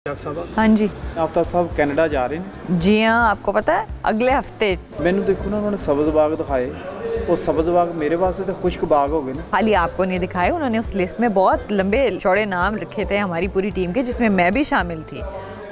हाँ जी आफ्ताब साहब कनाडा जा रहे हैं। जी हाँ, आपको पता है अगले हफ्ते। मैंने देखो ना उन्होंने सब्ज बाग दिखाए, वो सब्ज बाग मेरे वास्ते तो खुश्क बाग हो गए ना। खाली आपको नहीं दिखाए, उन्होंने उस लिस्ट में बहुत लंबे चौड़े नाम रखे थे हमारी पूरी टीम के, जिसमें मैं भी शामिल थी।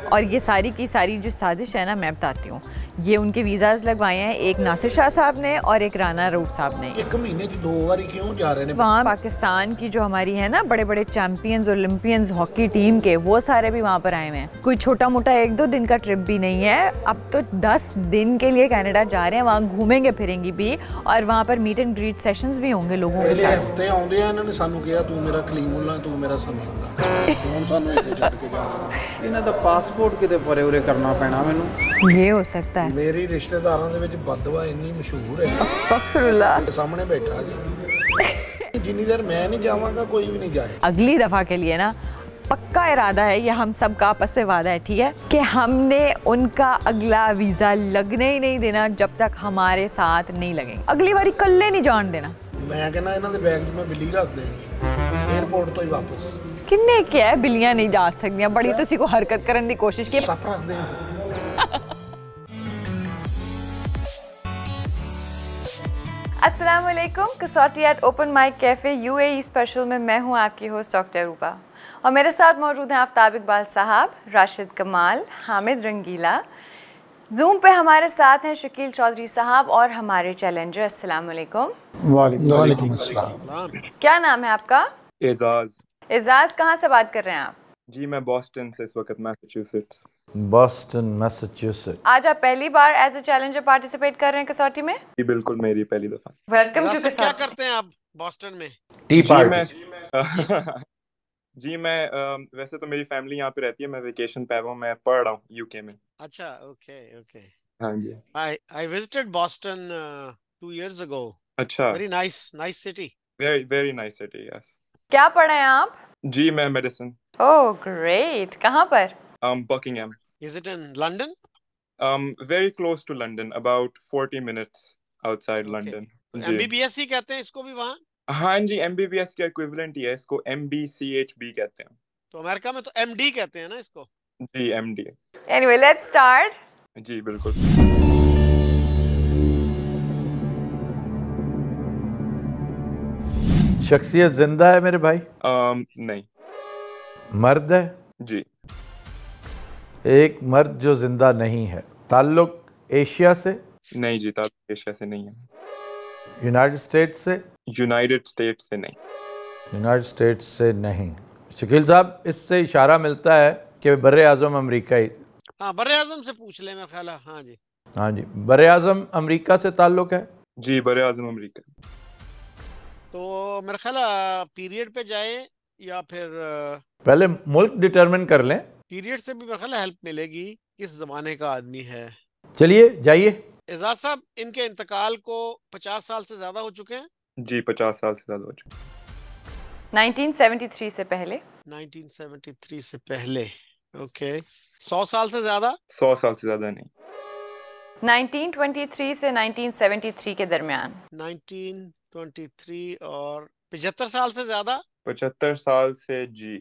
और ये सारी की सारी जो साजिश है ना, मैं बताती हूँ। ये उनके वीज़ाज लगवाए हैं, एक नासिर शाह साहब ने और एक राना रऊफ साहब ने। एक महीने की 2 बार क्यों जा रहे हैं? वहाँ पाकिस्तान की जो हमारी है ना बड़े बड़े चैंपियंस ओलंपियंस हॉकी टीम के, वो सारे भी वहाँ पर आए हुए हैं। कोई छोटा मोटा 1-2 दिन का ट्रिप भी नहीं है, अब तो 10 दिन के लिए कनाडा जा रहे हैं। वहाँ घूमेंगे फिरेंगे भी, और वहाँ पर मीट एंड ग्रीट सेशंस भी होंगे लोगों के साथ। हफ्ते आउंदे आ, इन्होंने सानू कहा तू मेरा कलीमुल्ला तू मेरा समीउल्ला, ਹੁਣ ਸਾਨੂੰ ਇਹ ਛੱਡ ਕੇ ਜਾ ਰਹੇ। ਇਹਨਾਂ ਦਾ ਪਾਸਪੋਰਟ ਕਿਤੇ ਪਰੇ ਉਰੇ ਕਰਨਾ ਪੈਣਾ ਮੈਨੂੰ। ये हो सकता है। ਮੇਰੀ ਰਿਸ਼ਤੇਦਾਰਾਂ ਦੇ ਵਿੱਚ ਬਦਵਾ ਇੰਨੀ ਮਸ਼ਹੂਰ ਹੈ, अस्तगफिरुल्लाह। ਮੇਰੇ ਸਾਹਮਣੇ ਬੈਠਾ ਜੀ। जिन्नी देर मैं नहीं जावांगा कोई भी नहीं जाए। अगली दफा के लिए ना पक्का इरादा है, ये हम सब का आपस में वादा है, ठीक है, कि हमने उनका अगला वीजा लगने ही नहीं देना जब तक हमारे साथ नहीं लगेंगे। अगली बारी कल्ले नहीं जान देना। मैं कहना इन्हां दे बैग 'ਚ मैं बिल्ली रख देनी एयरपोर्ट तो ही वापस। किन्ने क्या है, बिल्लियां नहीं जा सकदियां, बड़ी तुसी को हरकत करने की कोशिश की। सप रख दे। अस्सलाम वालेकुम, Kasauti at Open Mic Cafe UAE special में मैं हूं आपकी होस्ट डॉक्टर रूपा, और मेरे साथ मौजूद हैं आफ्ताब इकबाल साहब, राशिद कमाल, हामिद रंगीला। जूम पे हमारे साथ हैं शकील चौधरी साहब और हमारे चैलेंजर। अस्सलाम वालेकुम। वालेकुम अस्सलाम। क्या नाम है आपका? एजाज। एजाज, कहाँ से बात कर रहे हैं आप? जी मैं बॉस्टन से इस वक्त, मैसाचुसेट्स। Boston Massachusetts. आज आप पहली बार एज ए चैलेंजर पार्टिसिपेट कर रहे हैं कसौटी में? जी बिल्कुल, मेरी पहली दफा। वेलकम टू क्या कसौटी। करते हैं आप बॉस्टन में? टी जी मैं पार्टी। जी मैं वैसे तो मेरी फैमिली यहाँ पे रहती है, मैं वेकेशन पे आया हूँ, मैं पढ़ रहा हूँ यूके में। अच्छा, ओके ओके। हाँ जी। I visited Boston 2 years ago. अच्छा। Very nice city. Very very nice city, yes. क्या पढ़े हैं आप? जी मैं मेडिसिन। ओह ग्रेट, कहाँ पर? Buckingham. Is it in London? Very close to London, about 40 minutes outside Okay. London. तो जी MBBS ही कहते हैं इसको भी वहाँ? हाँ जी, एमबीबीएस का इक्विवेलेंट ही है, इसको MBCHB कहते हैं। तो अमेरिका में तो MD कहते हैं ना इसको? जी MD। Anyway let's start. जी बिल्कुल। शख्सियत जिंदा है मेरे भाई? नहीं। मर्द है? जी। एक मर्द जो जिंदा नहीं है। ताल्लुक एशिया से? नहीं जी, ताल्लुक एशिया से नहीं है। यूनाइटेड स्टेट्स से? यूनाइटेड स्टेट्स से नहीं। यूनाइटेड स्टेट्स से नहीं। शकील साहब, इससे इशारा मिलता है कि बर्रे आज़म अमरीकाई। हाँ, बर्रे-आज़म से पूछ ले मेरा ख्याल है। हाँ जी। हाँ जी, बर्रे आज़म अमरीका से ताल्लुक है? जी बरे आज़म अमरीका। तो मेरा ख्याल है पीरियड पे जाए या फिर पहले मुल्क डिटरमिन कर लें। पीरियड से भी मेरा ख्याल है हेल्प मिलेगी, किस जमाने का आदमी है। चलिए जाइए। एजाज साहब, इनके इंतकाल को 50 साल से ज्यादा हो चुके हैं? जी 50 साल से ज्यादा हो चुका। 1973 से पहले। 1973 से पहले, ओके। 100 साल से ज्यादा? 100 साल से ज्यादा नहीं। 1923 से 1973 के दरमियान। 1923 और 75 साल से ज्यादा? 75 साल से जी।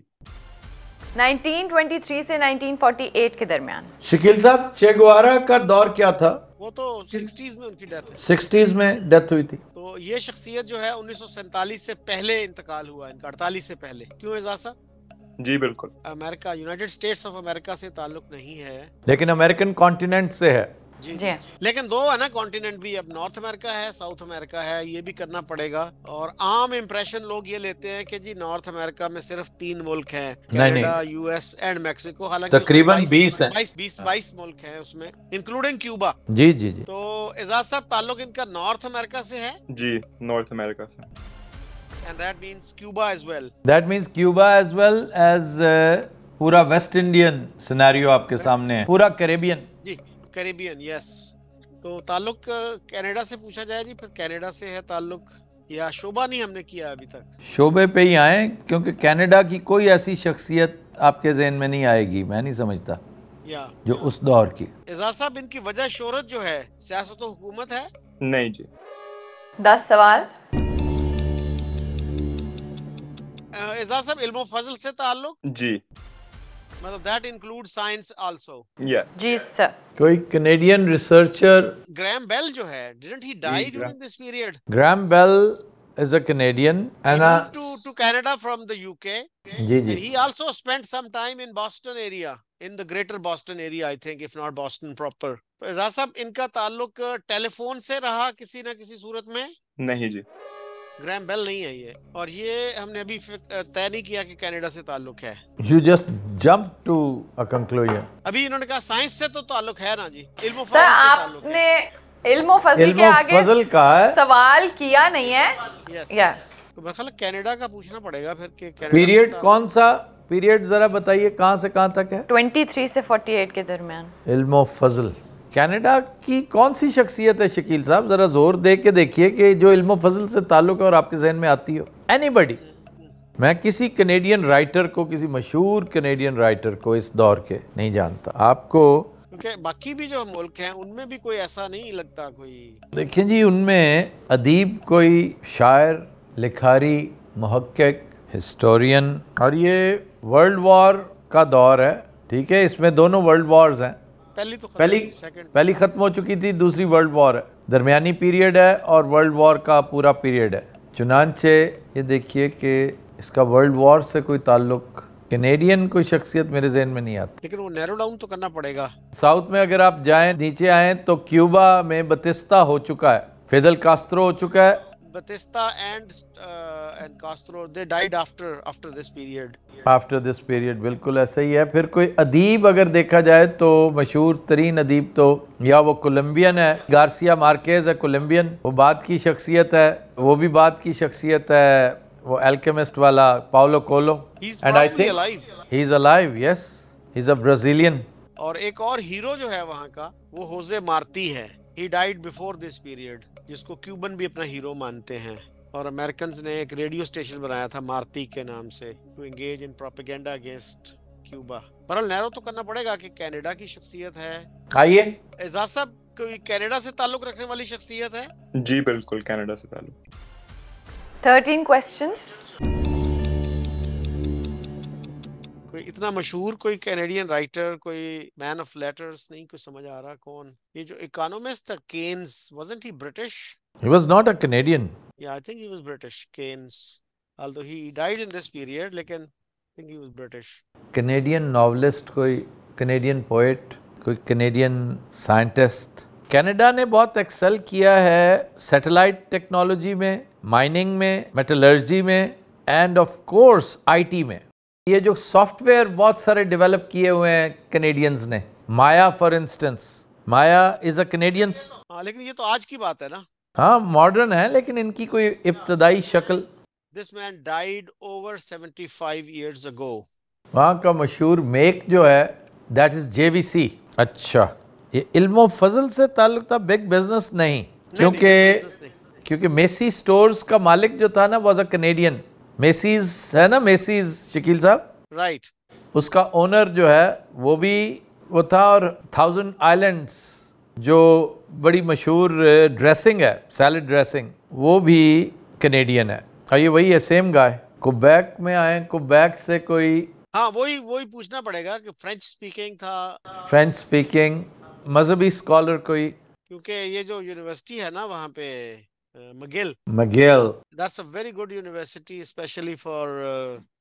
1923 से 1948 के दरमियान। शकील साहब, चे गुवेरा का दौर क्या था? वो तो 60s में उनकी डेथ है। 60s में डेथ हुई थी। तो ये शख्सियत जो है 1947 से पहले इंतकाल हुआ इनका, 48 से पहले। क्यों एजाज साहब? जी बिल्कुल। America, United states of America से ताल्लुक नहीं है, लेकिन अमेरिकन कॉन्टिनेंट से है। जी जी। लेकिन 2 है ना कॉन्टिनेंट भी, अब नॉर्थ अमेरिका है, साउथ अमेरिका है, ये भी करना पड़ेगा। और आम इंप्रेशन लोग ये लेते हैं कि जी नॉर्थ अमेरिका में सिर्फ 3 मुल्क हैं, कनाडा, यूएस एंड मैक्सिको। हालांकि तकरीबन 20 हैं। 22 मुल्क हैं उसमें, इंक्लूडिंग क्यूबा। जी जी जी। तो एजाज साहब, ताल्लुक इनका नॉर्थ अमेरिका से है? जी नॉर्थ अमेरिका से। And that means Cuba as well. That means Cuba as well as पूरा वेस्ट इंडियन सिनेरियो आपके सामने है, पूरा कैरेबियन। जी कैरेबियन, यस। तो ताल्लुक कनाडा से पूछा जाए जी, फिर कनाडा से है ताल्लुक, या शोबा नहीं हमने किया अभी तक? शोबे पे ही आए, क्योंकि कनाडा की कोई ऐसी शख्सियत आपके जहन में नहीं आएगी, मैं नहीं समझता, या जो उस दौर की। एजाज साहब, इनकी वजह शोहरत जो है सियासत और हुकूमत है? नहीं जी। 10 सवाल। एजाज साहब, इल्म फजल से ताल्लुक? जी। मतलब that includes science also. Yes. Ji sir. कोई कनेडियन रिसर्चर Graham Bell जो है, didn't he die during this period? Graham Bell is a Canadian He and moved to Canada from the UK. जी And जी he also spent some time in Boston area, in the greater Boston area, I think, if not Boston proper. तो एजाज साहब, इनका ताल्लुक telephone से रहा किसी ना किसी सूरत में? नहीं जी। ग्रैम बेल नहीं है ये, और ये हमने अभी तय नहीं किया कि कनाडा से ताल्लुक है। you just jump to a conclusion. अभी इन्होंने कहा साइंस से तो ताल्लुक है ना जी, इल्म सर फजल से ताल्लुक है। आपने इल्म फजल के इल्म आगे फजल कहा है। सवाल किया नहीं है। Yes. या तो मेरे ख्याल कनाडा का पूछना पड़ेगा फिर कि कनाडा पीरियड से कौन सा पीरियड जरा बताइए कहाँ से कहाँ तक है? 23 से 48 के दरमियान। इल्म फजल कनाडा की कौन सी शख्सियत है शकील साहब, जरा जोर दे के देखिए कि जो इल्म फजल से ताल्लुक है और आपके जहन में आती हो। एनीबडी। मैं किसी कनेडियन राइटर को, किसी मशहूर कनेडियन राइटर को इस दौर के नहीं जानता। आपको क्योंकि बाकी भी जो मुल्क हैं उनमें भी कोई ऐसा नहीं लगता कोई। देखिए जी, उनमें अदीब, कोई शायर, लिखारी, मुहक्किक, हिस्टोरियन, और ये वर्ल्ड वॉर का दौर है, ठीक है। इसमें दोनों वर्ल्ड वॉर्स हैं। पहली तो सेकंड पहली खत्म हो चुकी थी, दूसरी वर्ल्ड वॉर है, दरमियानी पीरियड है और वर्ल्ड वॉर का पूरा पीरियड है। चुनांचे ये देखिए कि इसका वर्ल्ड वॉर से कोई ताल्लुक, कैनेडियन कोई शख्सियत मेरे जहन में नहीं आती। लेकिन वो नैरो डाउन तो करना पड़ेगा। साउथ में अगर आप जाएं, नीचे आएं तो क्यूबा में बतिस्ता हो चुका है, फिदेल कास्ट्रो हो चुका है। Batista and Castro, they died after this period. After this period, बिल्कुल ऐसा ही है। फिर कोई अदीब अगर देखा जाए तो मशहूर तरीन अदीब तो या वो कोलंबियन है, गार्सिया मार्केज है कोलंबियन, वो बाद की शख्सियत है। वो भी बाद की शख्सियत है वो अल्केमिस्ट वाला पाउलो कोलो। He's and I probably think alive. He is alive, yes, he is a Brazilian. और एक और हीरो जो है वहाँ का, वो होजे मार्ती है। He died before this period, जिसको क्यूबन भी अपना हीरो मानते हैं। और अमेरिकन्स ने एक रेडियो स्टेशन बनाया था मार्ती के नाम से, to engage in propaganda against Cuba. बहरहाल नैरो तो करना पड़ेगा कि कनाडा की शख्सियत है। आइए, एजाज साहब, कोई कनाडा से ताल्लुक रखने वाली शख्सियत है? जी बिल्कुल, कनाडा से ताल्लुक। 13 क्वेश्चंस। कोई इतना मशहूर कोई कैनेडियन राइटर, कोई मैन ऑफ लेटर्स, नहीं कुछ समझ आ रहा कौन। ये जो इकोनॉमिस्ट था Keynes, wasn't he British? he was not a Canadian. Yeah, I think he was British, Keynes. Although he died in this period, लेकिन I think he was British. Canadian novelist, कोई कैनेडियन पोएट, कोई Canadian scientist. Canada ने बहुत Excel किया है satellite technology में, mining में, metallurgy में, एंड ऑफ कोर्स आईटी में। ये जो सॉफ्टवेयर बहुत सारे डेवलप किए हुए हैं कैनेडियंस ने, Maya for instance, Maya is a Canadians. हाँ, लेकिन ये तो आज की बात है ना। हाँ, मॉडर्न है, लेकिन इनकी कोई इब्तदाई शक्ल। This man died over 75 years ago. वहाँ का मशहूर मेक जो है, दैट इज JVC। अच्छा, ये इल्मो फजल से ताल्लुक था, बिग बिजनेस नहीं, क्योंकि मेसी स्टोर्स का मालिक जो था ना, वाज अ कैनेडियन। मेसीज है ना, मेसीज शकील साहब, राइट। उसका ओनर जो है वो था। और 1000 आइलैंड्स जो बड़ी मशहूर ड्रेसिंग है, सैलड ड्रेसिंग, वो भी कैनेडियन है। और ये वही है, सेम गाय। क्वेबेक में आए, क्वेबेक से कोई, हाँ, वही पूछना पड़ेगा कि फ्रेंच स्पीकिंग था। फ्रेंच स्पीकिंग, मजहबी स्कॉलर कोई, क्योंकि ये जो यूनिवर्सिटी है ना वहाँ पे, McGill, that's a very good university, especially for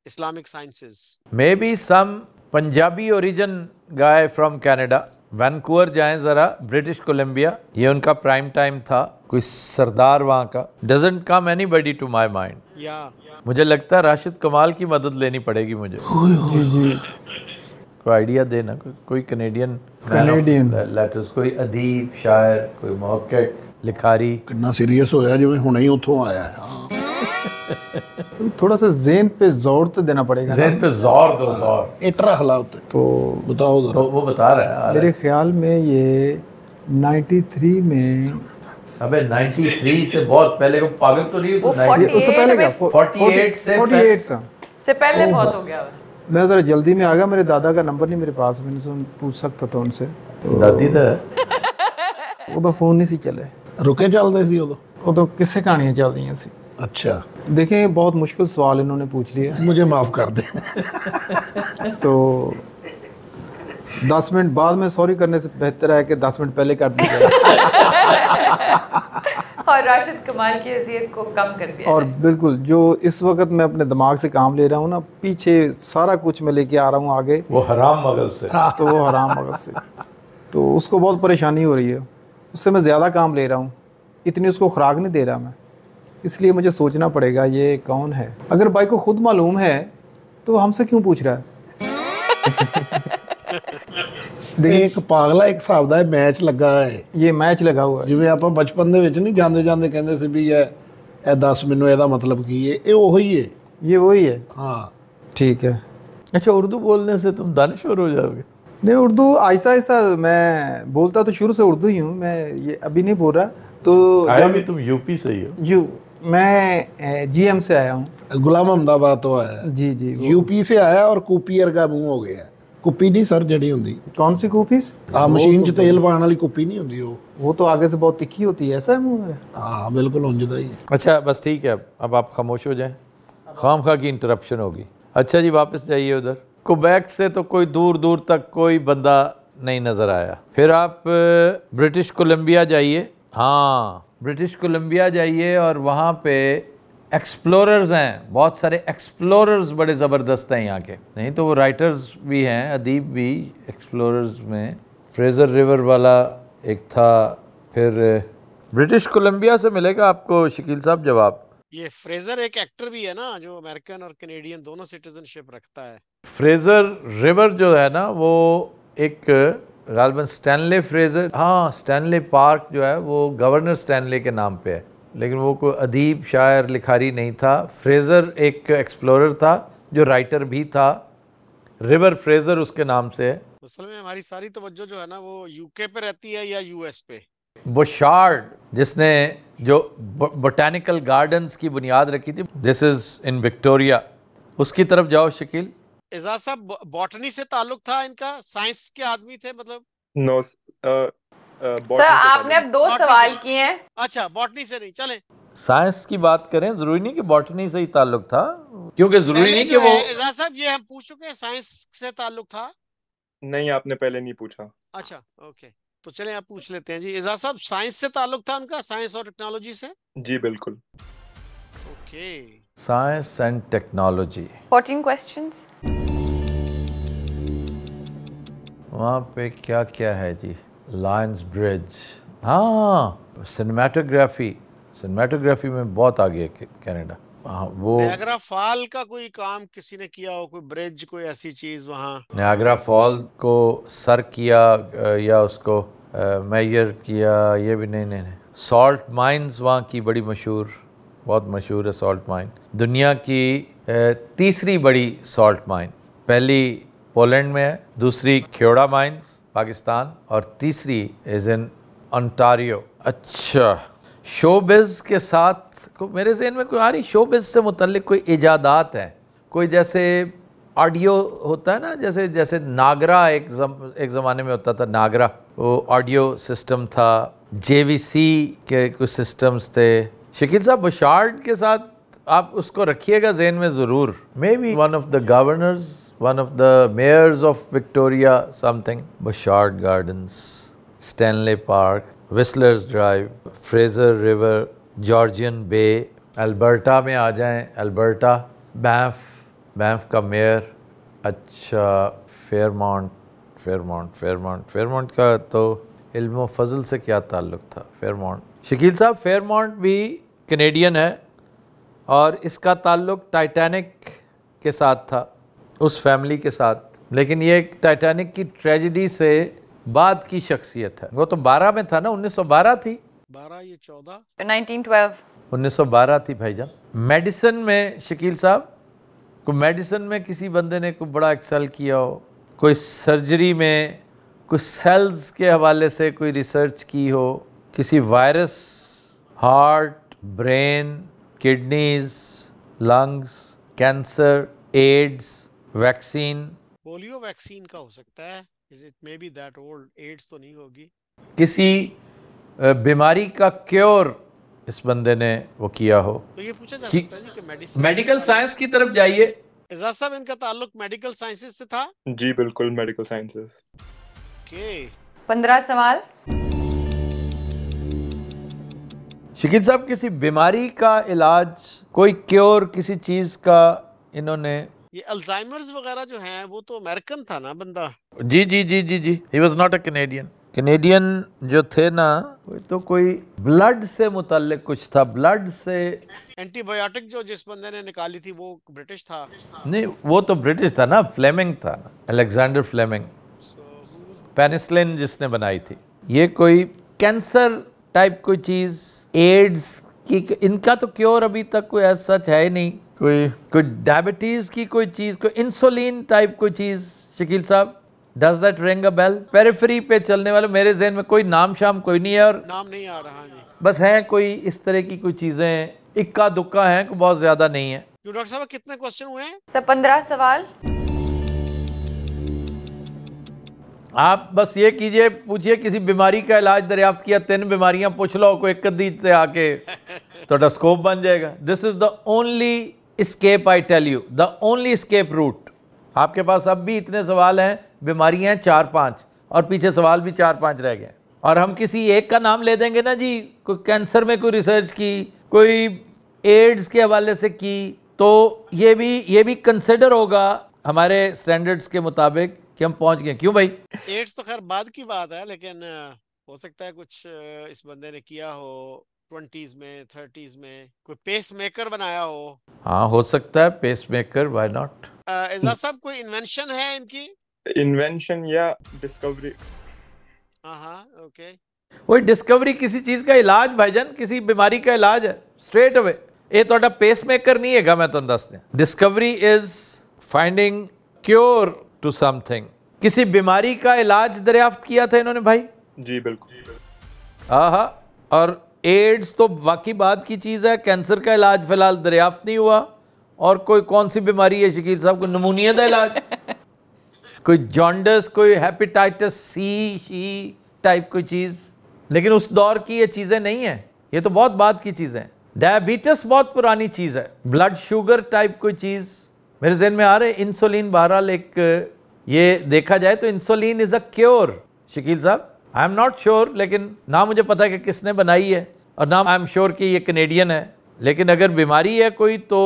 Islamic sciences. maybe some Punjabi origin guy from Canada. Vancouver जाएं जरा, ब्रिटिश कोलंबिया, ये उनका प्राइम टाइम था। कोई सरदार वहाँ का, doesn't come anybody to my mind. मुझे लगता है राशिद कमाल की मदद लेनी पड़ेगी मुझे। जी कोई आइडिया देना, कोई कैनेडियन लेटर्स, कोई अदीब, शायर, कोई मुहक्किक, लिखारी। कितना सीरियस होया जिवें हुणे ही उत्थों आया है। थोड़ा सा ज़हन पे जोर तो देना पड़ेगा। ज़हन पे जोर दो, जोर। इटरा हला उते तो बताओ तो वो बता रहा है। मेरे ख्याल में ये 93 में, अबे 93 से बहुत पहले को, पागल तो नहीं हो? वो 48 उससे पहले क्या? 48 से पहले बहुत हो गया। मैं ज़रा जल्दी में आ गया, मेरे दादा का नंबर नहीं मेरे पास, मैंने पूछ सकता था उनसे। दादी तो वो तो फोन नहीं सी चले, रुके चलते सी उदो। वो तो किस्से कहानियां चल रही सी। अच्छा, देखें बहुत मुश्किल सवाल इन्होंने पूछ लिया, मुझे माफ कर दे। तो 10 मिनट बाद में सॉरी करने से बेहतर है कि 10 मिनट पहले कर दी जाए। और राशिद कमाल की अजियत को कम कर दिया और जाए। बिल्कुल जो इस वक्त मैं अपने दिमाग से काम ले रहा हूँ ना, पीछे सारा कुछ मैं लेके आ रहा हूँ आगे, वो हराम मगज से। तो वो हराम मगज से, तो उसको बहुत परेशानी हो रही है। उससे मैं ज़्यादा काम ले रहा हूँ, इतनी उसको खुराक नहीं दे रहा मैं, इसलिए मुझे सोचना पड़ेगा ये कौन है। अगर भाई को खुद मालूम है तो वो हमसे क्यों पूछ रहा है? ਇੱਕ ਪਾਗਲਾ ਇੱਕ ਹਿਸਾਬ ਦਾ ਮੈਚ ਲੱਗਾ ਹੈ, ये मैच लगा हुआ है। ਜਿਵੇਂ ਆਪਾਂ ਬਚਪਨ ਦੇ ਵਿੱਚ ਨਹੀਂ ਜਾਂਦੇ ਜਾਂਦੇ ਕਹਿੰਦੇ ਸੀ ਵੀ ਇਹ ਦੱਸ ਮੈਨੂੰ ਇਹਦਾ ਮਤलब ਕੀ ਹੈ, ਇਹ ਉਹੀ ਹੈ। ये वही है। हाँ ठीक है। अच्छा, उर्दू बोलने से तुम दानिश्वर हो जाओगे? नहीं, उर्दू आहिस्ता आहिस्ता मैं बोलता तो शुरू से उर्दू ही हूँ, मैं ये अभी नहीं बोल रहा। तो आया भी तुम यूपी से ही हो? मैं जीएम से आया हूँ। गुलाम अहमदाबाद तो आया है, जी जी। यूपी से आया और कूपी वर्गा मूंह हो गया। कुप्पी नहीं सर जड़ी होंगी, कौन सी कूपीस? मशीन च तेल पाने वाली कुप्पी नहीं होंगी वो तो आगे से बहुत तिखी होती है, ऐसा है मुंह में? हाँ बिल्कुल उंजदा ही है। अच्छा बस ठीक है, अब आप खामोश हो जाएं, खामखा की इंटरप्शन होगी। अच्छा जी, वापस जाइए उधर। क्वेबेक से तो कोई दूर दूर तक कोई बंदा नहीं नज़र आया। फिर आप ब्रिटिश कोलंबिया जाइए। हाँ, ब्रिटिश कोलंबिया जाइए और वहाँ पे एक्सप्लोरर्स हैं, बहुत सारे एक्सप्लोरर्स बड़े ज़बरदस्त हैं यहाँ के। नहीं तो वो राइटर्स भी हैं, अदीब भी एक्सप्लोरर्स में। फ्रेज़र रिवर वाला एक था। फिर ब्रिटिश कोलंबिया से मिलेगा आपको शकील साहब जवाब। ये फ्रेजर एक एक्टर भी है ना जो अमेरिकन और कैनेडियन दोनों सिटीजनशिप रखता है। फ्रेज़र रिवर जो है ना, वो एक गालिबन स्टैनले फ्रेज़र, हाँ स्टैनले पार्क जो है वो गवर्नर स्टैनले के नाम पे है, लेकिन वो कोई अदीब शायर लिखारी नहीं था। फ्रेज़र एक एक्सप्लोरर था जो राइटर भी था। रिवर फ्रेज़र उसके नाम से है। असल में हमारी सारी तवज्जो जो है ना वो यूके पे रहती है या यूएस पे। बुशार्ड जिसने जो बोटानिकल गार्डन्स की बुनियाद रखी थी, दिस इज़ इन विक्टोरिया, उसकी तरफ जाओ शकील। एजाज साहब, बॉटनी से ताल्लुक था इनका? साइंस के आदमी थे मतलब? नो सर आपने अब 2 सवाल किए हैं। अच्छा, बॉटनी से नहीं, चलें साइंस की बात करें, जरूरी नहीं कि बॉटनी से ही ताल्लुक था, क्योंकि जरूरी पहले नहीं कि जो वो। है एजाज साहब, ये हम पूछ चुके हैं साइंस से ताल्लुक था। नहीं, आपने पहले नहीं पूछा। अच्छा ओके, तो चलें आप पूछ लेते हैं जी। एजाज साहब, साइंस से ताल्लुक था उनका, साइंस और टेक्नोलॉजी से? जी बिल्कुल। Okay, science and technology. 14 questions. वहाँ पे क्या क्या है जी? लायंस ब्रिज, हाँ सिनेमाटोग्राफी, सिनेमाटोग्राफी में बहुत आगे है कनाडा। हाँ वो नायग्रा फॉल का कोई काम किसी ने किया हो, कोई ब्रिज, कोई ऐसी चीज वहाँ? नायग्रा फॉल को सर किया या उसको मेजर किया, ये भी नहीं। सॉल्ट माइंस वहाँ की बड़ी मशहूर, बहुत मशहूर है सॉल्ट माइन। दुनिया की तीसरी बड़ी सॉल्ट माइन, पहली पोलैंड में है, दूसरी ख्योड़ा माइंस पाकिस्तान, और तीसरी इज़ इन ओंटारियो। अच्छा, शोबिज़ के साथ को मेरे ज़हन में कोई आ रही, शोबिज़ से मुतल्लिक कोई इजादात हैं, कोई जैसे ऑडियो होता है ना, जैसे नागरा एक ज़माने में होता था, नागरा वो ऑडियो सिस्टम था, जेवीसी के कुछ सिस्टम्स थे। शकील साहब, बुशार्ड के साथ आप उसको रखिएगा ज़हन में ज़रूर। May be one of the governors, one of the mayors of Victoria something. Bushard Gardens, Stanley Park, Whistler's Drive, Fraser River, Georgian Bay, Alberta में आ जाएं, अल्बर्टा, बैंफ का मेयर। अच्छा, फेयरमाउंट का तो इल्म फजल से क्या ताल्लुक़ था? फेयरमाउंट, शकील साहब फेयरमाउंट भी कैनेडियन है और इसका ताल्लुक़ टाइटैनिक के साथ था, उस फैमिली के साथ, लेकिन ये टाइटैनिक की ट्रेजेडी से बाद की शख्सियत है। वो तो 12 में था ना, 1912 थी। 12, ये 14, 1912। 1912 थी भाईजान। मेडिसिन में शकील साहब, कोई मेडिसिन में किसी बंदे ने कोई बड़ा एक्सेल किया हो, कोई सर्जरी में, कोई सेल्स के हवाले से कोई रिसर्च की हो, किसी virus, heart, brain, kidneys, lungs, cancer, AIDS, vaccine. Polio vaccine का हो सकता है, it may be that old, AIDS तो नहीं होगी। किसी बीमारी का क्योर इस बंदे ने वो किया हो। तो ये पूछा जा कि सकता है जी कि मेडिसिन, मेडिकल साइंस की तरफ जाइए, एजाज साहब, इनका ताल्लुक मेडिकल साइंसेज से था? जी बिल्कुल, मेडिकल साइंसेस। ओके। 15 सवाल। शकील साहब, किसी बीमारी का इलाज, कोई क्योर किसी चीज का इन्होंने? ये अल्जाइमर्स वगैरह जो हैं वो तो अमेरिकन था ना बंदा? जी जी जी जी जी, he was not a Canadian. Canadian जो थे ना, वो तो कोई ब्लड से मुतल्लिक कुछ था, ब्लड से। एंटीबायोटिक जो जिस बंदे ने निकाली थी वो ब्रिटिश था? नहीं, वो तो ब्रिटिश था ना, फ्लेमिंग था ना, अलेक्जेंडर फ्लेमिंग। पेनिसिलिन जिसने बनाई थी। ये कोई कैंसर टाइप कोई चीज, एड्स की, इनका तो क्योर अभी तक कोई ऐसा सच है ही नहीं। कोई डायबिटीज की कोई चीज, कोई इंसुलिन टाइप कोई चीज। शकील साहब, does that ring a bell? Periphery पे चलने वाले, मेरे ज़हन में कोई नाम शाम कोई नहीं है, और नाम नहीं आ रहा जी। बस हैं कोई इस तरह की कोई चीजें, इक्का दुक्का हैं, कोई बहुत ज्यादा नहीं है। क्यों डॉक्टर साहब, कितने क्वेश्चन हुए हैं? सर 15 सवाल। आप बस ये कीजिए, पूछिए किसी बीमारी का इलाज दरियाफ्त किया, 3 बीमारियां पूछ लो, कोई एक दी ते आके तो स्कोप बन जाएगा। This is the only escape, I tell you, the only escape route। आपके पास अब भी इतने सवाल हैं, बीमारियां हैं 4-5, और पीछे सवाल भी 4-5 रह गए, और हम किसी एक का नाम ले देंगे ना जी, कोई कैंसर में कोई रिसर्च की, कोई एड्स के हवाले से की, तो ये भी कंसिडर होगा हमारे स्टैंडर्ड्स के मुताबिक कि हम पहुंच गए। क्यों भाई? एड्स तो खैर बाद की बात है, लेकिन हो सकता है कुछ इस बंदे ने किया हो 20s में, 30s में, कोई पेस मेकर बनाया हो। हाँ, हो सकता है pacemaker, why not. Ejaz साहब, कोई इन्वेंशन है इनकी? इन्वेंशन या डिस्कवरी? हाँ, ओके। वही डिस्कवरी, किसी चीज का इलाज भाईजान, किसी बीमारी का इलाज है स्ट्रेट अवे। ये तो पेस मेकर नहीं है, मैं तो दस दें। Discovery is finding cure to something. किसी बीमारी का इलाज दरियाफ्त किया था इन्होंने भाई? जी बिल्कुल। हाँ, और एड्स तो वाकई बात की चीज़ है, कैंसर का इलाज फिलहाल दरियाफ्त नहीं हुआ। और कोई कौन सी बीमारी है शकील साहब? कोई नमूनिया का इलाज, कोई जॉन्डस, कोई हेपेटाइटिस सी टाइप कोई चीज़, लेकिन उस दौर की ये चीज़ें नहीं है, ये तो बहुत बात की चीज़ें हैं। डायबिटीज बहुत पुरानी चीज़ है, ब्लड शुगर टाइप कोई चीज़ मेरे जहन में आ रहे। इंसुलिन, बहरहाल एक ये देखा जाए तो insulin is a cure Shakeel साहब। आई एम नॉट श्योर, लेकिन ना मुझे पता है कि किसने बनाई है, और ना आई एम श्योर कि ये कैनेडियन है। लेकिन अगर बीमारी है कोई, तो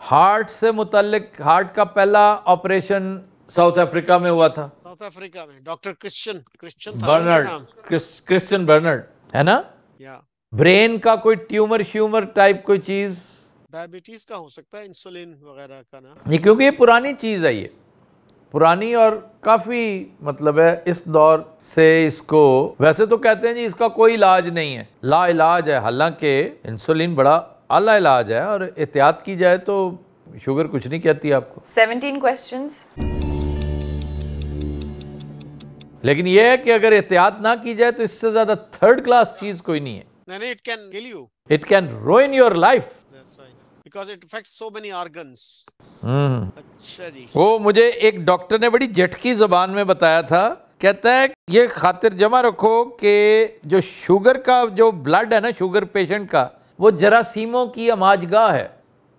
हार्ट से मुतल्लिक, हार्ट का पहला ऑपरेशन साउथ अफ्रीका में हुआ था। साउथ अफ्रीका में doctor Christian Bernard, Christian Bernard है ना? या ब्रेन का कोई ट्यूमर टाइप कोई चीज, डायबिटीज का हो सकता है, इंसुलिन वगैरह का ना। ये क्योंकि ये पुरानी चीज है, ये पुरानी और काफी मतलब है इस दौर से। इसको वैसे तो कहते हैं जी इसका कोई इलाज नहीं है, ला इलाज है, हालांकि इंसुलिन बड़ा आला इलाज है, और एहतियात की जाए तो शुगर कुछ नहीं कहती आपको। 17 क्वेश्चंस। लेकिन यह है कि अगर एहतियात ना की जाए तो इससे ज्यादा थर्ड क्लास चीज कोई नहीं है। नहीं, it can kill you, it can ruin your life, because it affects so many organs. अच्छा जी। वो मुझे एक डॉक्टर ने बड़ी झटकी जुबान में बताया था, कहता है ये खातिर जमा रखो कि जो शुगर का जो ब्लड है ना, शुगर पेशेंट का, वो जरासीमों की अमाजगाह है,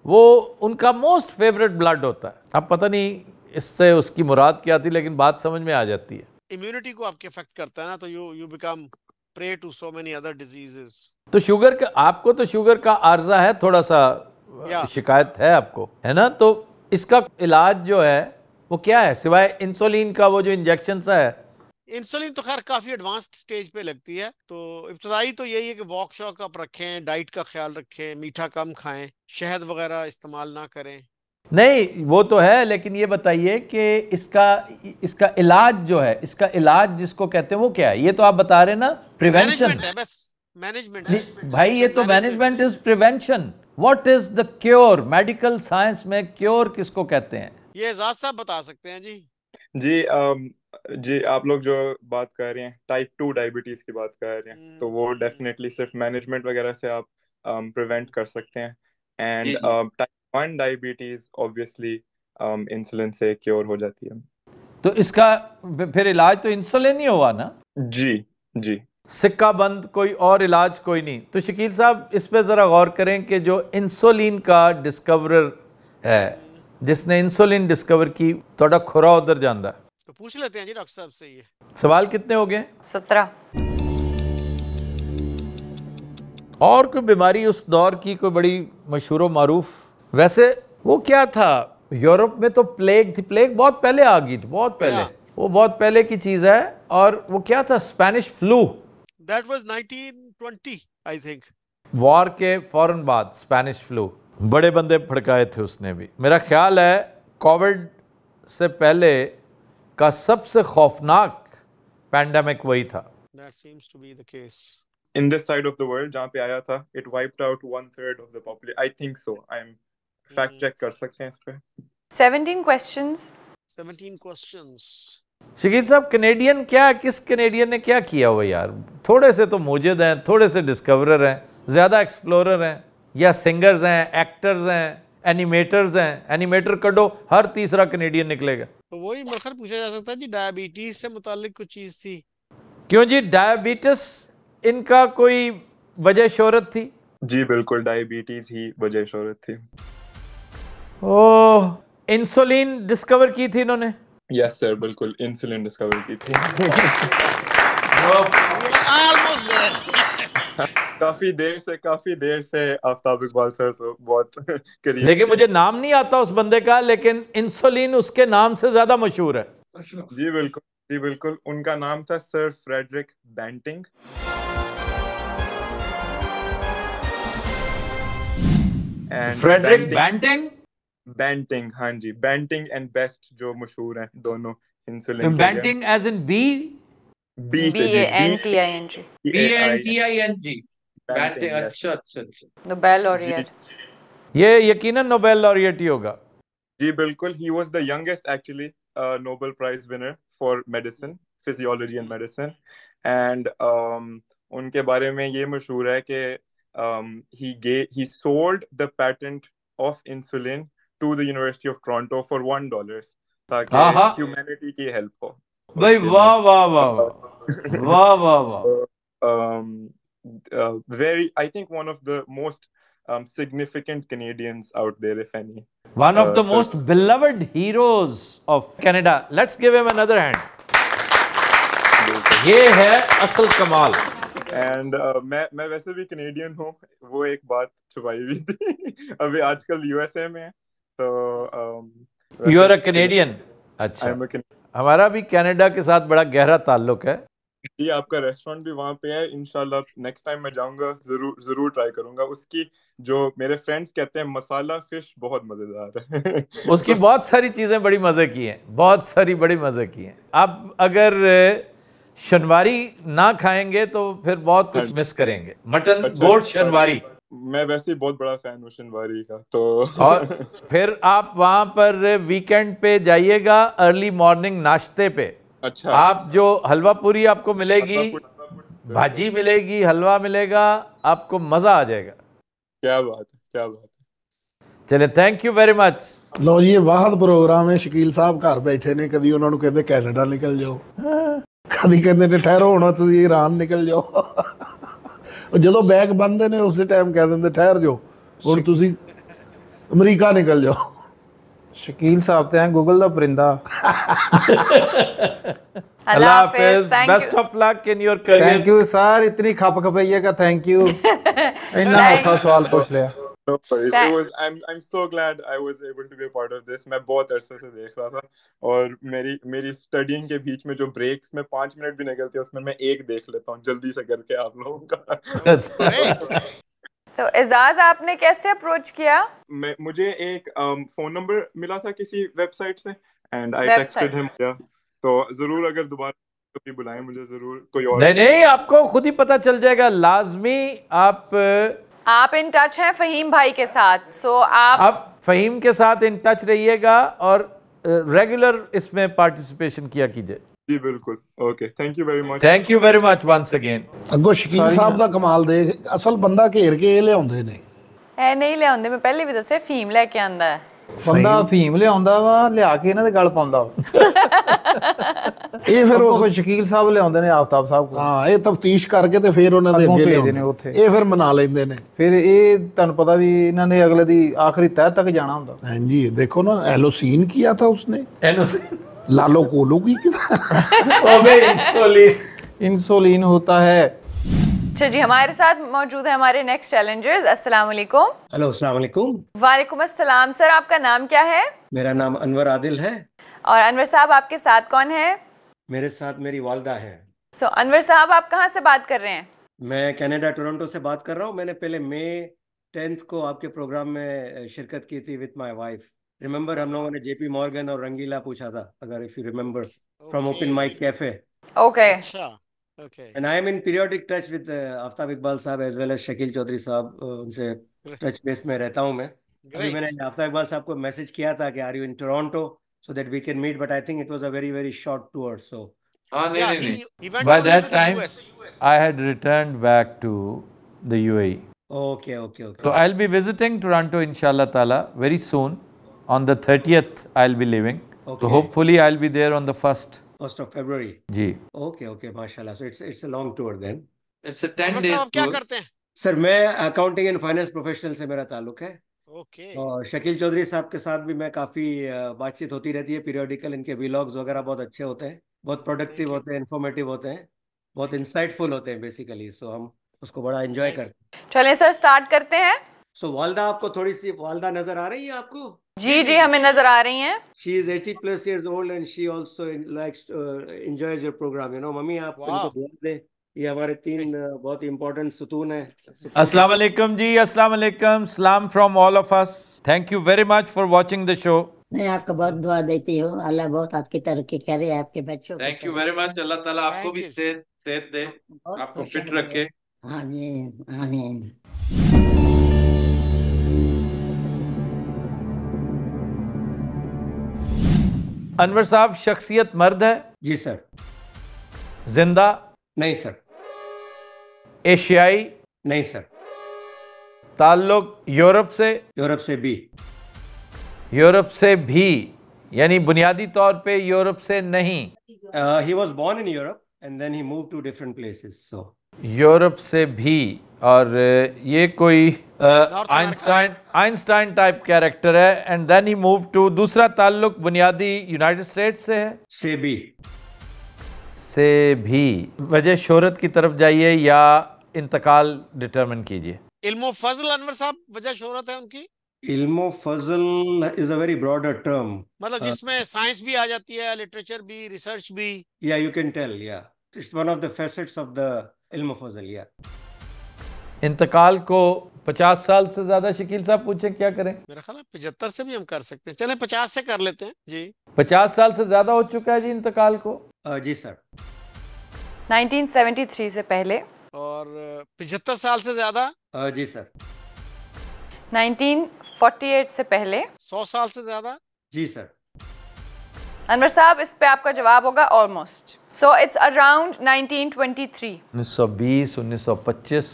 वो उनका मोस्ट फेवरेट ब्लड होता है। अब पता नहीं इससे उसकी मुराद क्या थी, लेकिन बात समझ में आ जाती है। इम्यूनिटी को आपके अफेक्ट करता है ना, तो you become prey to so many other diseases. तो शुगर का, आपको तो शुगर का आर्जा है, थोड़ा सा शिकायत है आपको, है ना? तो इसका इलाज जो है वो क्या है सिवाय इंसुलिन का? वो जो इंजेक्शन सा है, इंसुलिन तो खैर काफी एडवांस्ड स्टेज पे लगती है, तो इब्तदाई तो यही है कि वॉक शॉक आप रखें, डाइट का ख्याल रखें, मीठा कम खाएं, शहद वगैरह इस्तेमाल ना करें। नहीं, वो तो है, लेकिन ये बताइए कि इसका इलाज जो है, इसका इलाज जिसको कहते हैं वो क्या है? ये तो आप बता रहे हैं ना, प्रिवेंशन है, बस मैनेजमेंट भाई, ये तो management is prevention. What is the cure? Medical science में क्योर किसको कहते हैं? ये एजाज साहब बता सकते हैं जी। जी आप लोग जो बात कर रहे हैं, टाइप 2 डायबिटीज की बात कर रहे हैं, तो वो डेफिनेटली सिर्फ मैनेजमेंट वगैरह से आप प्रिवेंट कर सकते हैं। And type 1 diabetes obviously insulin से क्योर हो जाती है। तो इसका फिर इलाज तो इंसुलिन ही हुआ ना? जी, सिक्का बंद, कोई और इलाज कोई नहीं। तो शकील साहब इस पे जरा गौर करें कि जो इंसुलिन का डिस्कवरर है जिसने इंसुलिन डिस्कवर की, थोड़ा खुरा उधर जाता है। तो पूछ लेते हैं जी डॉक्टर साहब से ये सवाल कितने हो गए? 17। और कोई बीमारी उस दौर की कोई बड़ी मशहूर मारूफ? वैसे वो क्या था, यूरोप में तो प्लेग थी, प्लेग बहुत पहले आ गई थी, बहुत पहले, वो बहुत पहले की चीज है। और वो क्या था, Spanish flu, that was 1920 I think. War के फौरन बाद स्पेनिश फ्लू, बड़े बंदे फड़काए थे उसने भी। मेरा ख्याल है कोविड से पहले का सबसे खौफनाक पैंडेमिक वही था। That seems to be the case. In this side of the world जहाँ पे आया था, it wiped out 1/3 of the population. I think so. I'm fact check कर सकते हैं इस पे। 17 questions। 17 questions। शकील साहब, कनेडियन क्या, किस कनेडियन ने क्या किया हुआ यार? थोड़े से तो मुजिद हैं, थोड़े से डिस्कवरर हैं, ज़्यादा एक्सप्लोरर हैं, या सिंगर्स हैं, एक्टर्स हैं, एनिमेटर्स हैं। एनिमेटर करो, हर तीसरा कनेडियन निकलेगा। तो वही मरखर पूछा जा सकता है जी, डायबिटीज से मुतालिक कुछ चीज थी? क्यों जी, डायबिटीज इनका कोई वजह शोहरत थी? जी बिल्कुल, डायबिटीज ही वजह शोहरत थी। ओह, इंसुलिन डिस्कवर की थी इन्होंने? यस सर, बिल्कुल इंसुलिन डिस्कवर की थी। Almost there. काफी देर से आफ्ताब इकबाल सर तो बहुत करीब। लेकिन मुझे नाम नहीं आता उस बंदे का, लेकिन इंसुलिन उसके नाम से ज्यादा मशहूर है। जी बिल्कुल, उनका नाम था sir Frederick Banting. Frederick Banting? Banting, हाँ जी, बेंटिंग एंड बेस्ट जो मशहूर हैं दोनों इंसुलिन। Banting as in B? BANTING। BANTING। Banting, अच्छा। Nobel laureate. ये यकीनन नोबेल लॉरिएट ही होगा। जी बिल्कुल, he was the youngest actually Nobel Prize winner for medicine, physiology and medicine, and उनके बारे में ये मशहूर है कि he sold the patent of insulin to the University of Toronto for $1 ताकि humanity की help हो। भाई वाह वाह वाह वाह वाह वाह। Very, I think one of the most significant Canadians out there, if any. One of the most beloved heroes of Canada. Let's give him another hand. ये है असल कमाल। And मैं वैसे भी कनेडियन हूँ, वो एक बात छुपाई हुई थी। अभी आजकल यूएसए में है, तो You are a Canadian? अच्छा, हमारा भी कनाडा के साथ बड़ा गहरा ताल्लुक है। जी, आपका रेस्टोरेंट भी वहाँ पे है, इंशाल्लाह नेक्स्ट टाइम मैं जाऊंगा जरूर ट्राई करूंगा। उसकी जो मेरे फ्रेंड्स कहते हैं मसाला फिश बहुत मजेदार है। उसकी बहुत सारी चीजें बड़ी मजे की हैं, बहुत सारी बड़ी मजे की हैं। आप अगर शनवारी ना खाएंगे तो फिर बहुत कुछ मिस करेंगे। मटन गोट शनवारी, मैं वैसे ही बहुत बड़ा फैन हूँ शनवारी का, तो और फिर आप वहां पर वीकेंड पे जाइएगा, अर्ली मॉर्निंग नाश्ते पे। अच्छा, आप जो हलवा पूरी आपको मिलेगी, भाजी मिलेगी, हलवा मिलेगा, आपको मजा आ जाएगा। क्या बात है। चले, थैंक यू वेरी मच। लो जी, वाहद प्रोग्राम है। शकील साहब घर बैठे ने, कभी उन्होंने कहते कैनेडा निकल जाओ, कभी कहते ने ठहरो होना तुम ईरान निकल जाओ। जो बैग बनते ने उस टाइम कह देंगे ठहर जाओ, और तुम अमरीका निकल जाओ। शकील साहब तो हैं गूगल दा परिंदा। अल्लाह हाफिज, best of luck in your career. Thank you sir, इतनी खप खपाइएगा, थैंक यू। इतना औखा सवाल पूछ लिया। No worries. I'm so glad I was able to be a part of this. मैं बहुत अरसे से देख रहा था, और मेरी स्टडीइंग के बीच में जो ब्रेक्स में 5 मिनट भी निकलते हैं, उसमें मैं एक देख लेता हूँ जल्दी से करके आप लोगों का। तो एजाज, आपने कैसे अप्रोच किया? मुझे एक फोन नंबर मिला था किसी वेबसाइट से, एंड आई टेक्स्टेड हिम। तो जरूर अगर दोबारा कभी बुलाएं मुझे, जरूर कोई और। नहीं, आपको खुद ही पता चल जाएगा लाजमी। आप इन टच हैं फहीम भाई के साथ, सो आप फहीम के साथ इन टच रहिएगा और रेगुलर इसमें पार्टिसिपेशन किया कीजिए। जी बिल्कुल, okay, thank you very much once again. अगो शकील साहब दा कमाल देख, असल बंदा घेर के ये लियाउंदे ने। ए नहीं लियाउंदे, मैं पहले भी दसे फीम लेके आंदा है। ਬੰਦਾ ਫੀਮ ਲਿਆਉਂਦਾ ਵਾ, ਲਿਆ ਕੇ ਇਹਨਾਂ ਦੇ ਗਲ ਪਾਉਂਦਾ ਵਾ। ਇਹ ਫਿਰ ਉਹ ਸ਼ਕੀਲ ਸਾਹਿਬ ਲਿਆਉਂਦੇ ਨੇ ਆਫਤਾਬ ਸਾਹਿਬ ਕੋਲ। ਹਾਂ, ਇਹ ਤਫਤੀਸ਼ ਕਰਕੇ ਤੇ ਫਿਰ ਉਹਨਾਂ ਦੇ ਅੱਗੇ ਭੇਜਦੇ ਨੇ ਉੱਥੇ, ਇਹ ਫਿਰ ਮਨਾ ਲੈਂਦੇ ਨੇ। ਫਿਰ ਇਹ ਤੁਹਾਨੂੰ ਪਤਾ ਵੀ ਇਹਨਾਂ ਨੇ ਅਗਲੇ ਦੀ ਆਖਰੀ ਤਹਿ ਤੱਕ ਜਾਣਾ ਹੁੰਦਾ। ਹਾਂਜੀ, देखो ना, एलोसीन किया था उसने, लालो कोलो की इंसुलिन होता है। अच्छा जी, हमारे साथ मौजूद है हमारे नेक्स्ट चैलेंजर्स। अस्सलाम वालेकुम। हेलो, अस्सलाम वालेकुम। वालेकुम अस्सलाम। सर, आपका नाम क्या है? मेरा नाम अनवर आदिल है। और अनवर साहब, आपके साथ कौन है? मेरे साथ मेरी वालदा है। सो अनवर साहब, आप कहाँ से बात कर रहे हैं? मैं कनाडा टोरंटो से बात कर रहा हूँ। मैंने पहले मई 10 को आपके प्रोग्राम में शिरकत की थी विद माय वाइफ। रिमेंबर, हम लोगों ने जेपी मॉर्गन और रंगीला पूछा था, अगर if you remember, from Open Mic Cafe. Okay. अच्छा, okay. And I am in periodic touch with Aftab Iqbal साहब as well as Shakeel Chaudhary साहब। उनसे टच बेस में रहता हूँ मैं। अभी मैंने आफ्ताब इकबाल साहब को मैसेज किया था कि are you in Toronto so that we can meet, but I think it was a very very short tour. So by that time I had returned back to the UAE. Okay. So I'll be visiting Toronto inshallah taala very soon. On the 30th I'll be leaving. Okay. So hopefully I'll be there on the 1st of February. जी। Okay, mashallah. So it's a long tour then. It's a 10 days आप क्या करते हैं? Sir, मैं accounting and finance professional से मेरा ताल्लुक है। ओके। और शकील चौधरी साहब के साथ भी मैं काफ़ी बातचीत होती रहती है पीरियडिकल। इनके व्लॉग्स वगैरह बहुत अच्छे होते हैं, बहुत प्रोडक्टिव होते हैं, इन्फॉर्मेटिव होते हैं, बहुत इंसाइटफुल होते हैं बेसिकली। सो हम उसको बड़ा एंजॉय करते हैं। चलिए सर, स्टार्ट करते हैं। सो वालदा, आपको थोड़ी सी वालदा नजर आ रही है आपको? जी, हमें नजर आ रही हैं। She is 80+ years old and she also likes enjoys your program. You know, mummy आप इनको दुआ दें। ये हमारे 3 बहुत इम्पोर्टेंट सुतून है। अस्सलाम वालेकुम जी, अस्सलाम वालेकुम, सलाम from all of us. Thank you very much for watching the show. मैं आपको बहुत दुआ देती हूँ, अल्लाह बहुत आपकी तरक्की करे, आपके बच्चों को। Thank you very much. अल्लाह ताला आपको भी सेहत दे, आपको फिट रखे। आमीन आमीन। अनवर साहब, शख्सियत मर्द है? जी सर। जिंदा? नहीं सर। एशियाई? नहीं सर। ताल्लुक यूरोप से? यूरोप से भी। यूरोप से भी यानी बुनियादी तौर पे यूरोप से नहीं। He was born in Europe and then he moved to different places. So Europe से भी। और ये कोई आइंस्टाइन टाइप कैरेक्टर है। And then he move to, दूसरा ताल्लुक बुनियादी यूनाइटेड स्टेट्स से है? से भी। वजह शोहरत की तरफ जाइए या इंतकाल डिटरमिन कीजिए। इल्मो फजल, अनवर साहब, वजह शोहरत है उनकी? इल्मो फजल is a very broader term, मतलब जिसमें साइंस भी आ जाती है, लिटरेचर भी, रिसर्च भी। या यू कैन टेल, या it's one of the facets of the इल्मो फजल। या इंतकाल को 50 साल से ज्यादा, शकील साहब पूछे क्या करें? मेरा ख्याल है 75 से भी हम कर सकते हैं। चलें 50 से कर लेते हैं जी। 50 साल से ज्यादा हो चुका है जी इंतकाल को? जी सर। 1973 से पहले। और 75 साल से ज्यादा? जी सर। 1948 से पहले। 100 साल से ज्यादा? जी सर। अनवर साहब, इस पे आपका जवाब होगा ऑलमोस्ट। So it's around 1923। 1920, 1925।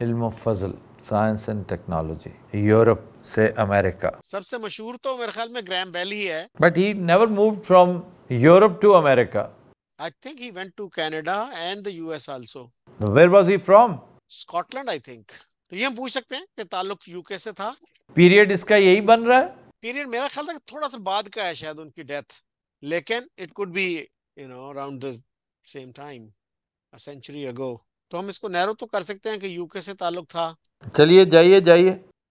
इल्म फजल, साइंस एंड टेक्नोलॉजी, यूरोप से अमेरिका। सबसे मशहूर तो मेरे ख्याल में ग्रैम बेल ही है। But he never moved from Europe to America. I think he went to Canada and the US also. Where was he from? Scotland, I think. तो ये हम पूछ सकते हैं कि ताल्लुक यूके से था। पीरियड इसका यही बन रहा है? पीरियड मेरा ख्याल था थोड़ा सा बाद का है शायद उनकी डेथ, लेकिन it could be, you know, around the same time, a century ago. तो हम इसको नैरो तो कर सकते हैं कि यूके से ताल्लुक था। चलिए जाइए।